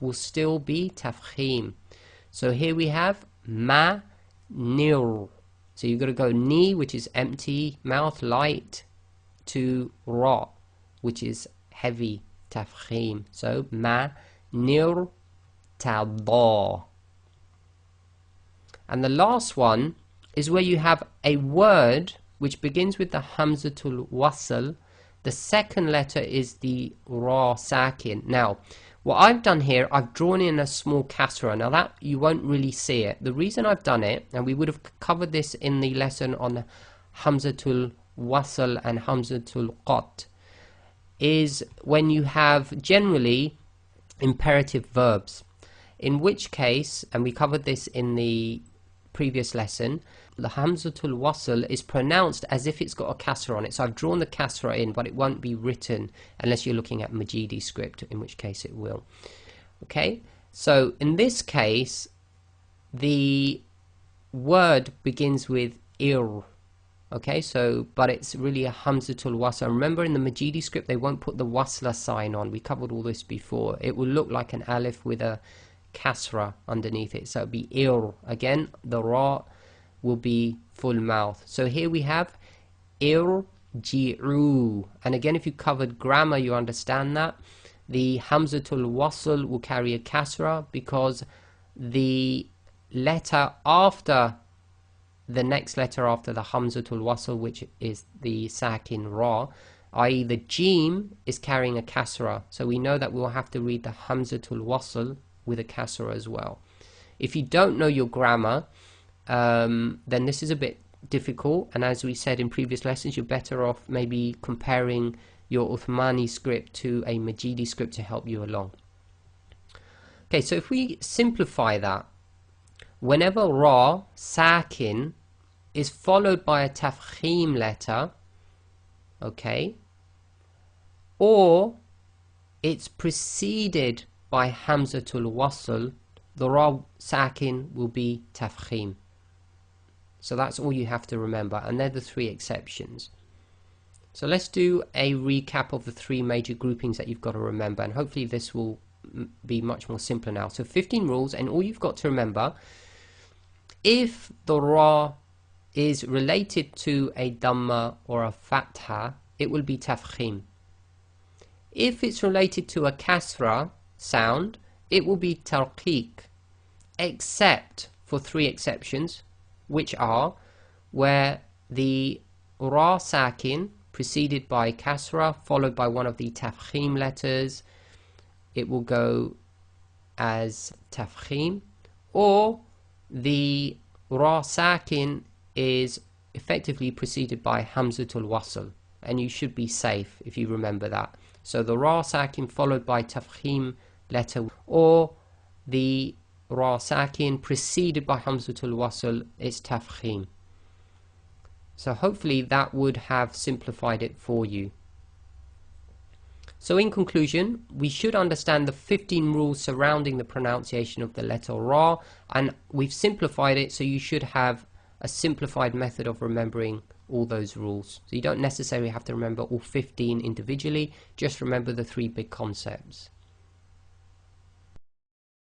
will still be tafkhim. So here we have ma nir. So you've got to go ni, which is empty mouth, light, to ra, which is heavy tafkhim. So ma nir tada. And the last one is where you have a word which begins with the hamzatul wasl. The second letter is the ra sakin. Now, what I've done here, I've drawn in a small kasra. Now that you won't really see it. The reason I've done it, and we would have covered this in the lesson on hamzatul wasl and hamzatul qat, is when you have generally imperative verbs. In which case, and we covered this in the previous lesson, the hamzatul wasl is pronounced as if it's got a kasra on it. So I've drawn the kasra in, but it won't be written unless you're looking at Majidi script, in which case it will. Okay, so in this case the word begins with ir. Okay, so but it's really a hamzatul wasl. Remember, in the Majidi script they won't put the wasla sign on. We covered all this before. It will look like an alif with a kasra underneath it, so it'll be ir. Again, the ra will be full mouth. So here we have irji'u, and again, if you covered grammar, you understand that the hamzatul wasl will carry a kasra because the letter after the next letter after the hamzatul wasl, which is the sakin ra, i.e. the jim, is carrying a kasra. So we know that we'll have to read the hamzatul wasl with a kasra as well. If you don't know your grammar, then this is a bit difficult, and as we said in previous lessons, you're better off maybe comparing your Uthmani script to a Majidi script to help you along. Okay, so if we simplify that, whenever ra sakin is followed by a tafkhim letter, okay, or it's preceded by hamzatul wasl, the ra sakin will be tafkhim. So that's all you have to remember, and they're the three exceptions. So let's do a recap of the three major groupings that you've got to remember, and hopefully this will be much more simpler now. So 15 rules, and all you've got to remember: if the ra is related to a dhamma or a fatha, it will be tafkhim. If it's related to a kasra sound, it will be tarqiq, except for three exceptions, which are where the ra sakin preceded by kasra followed by one of the tafkhim letters, it will go as tafkhim, or the ra sakin is effectively preceded by hamzatul wasl, and you should be safe if you remember that. So the ra sakin followed by tafkhim letter, or the ra sakin preceded by hamzatul wasl, is tafkhim. So hopefully that would have simplified it for you. So in conclusion, we should understand the 15 rules surrounding the pronunciation of the letter ra, and we've simplified it, so you should have a simplified method of remembering all those rules. So you don't necessarily have to remember all 15 individually, just remember the three big concepts.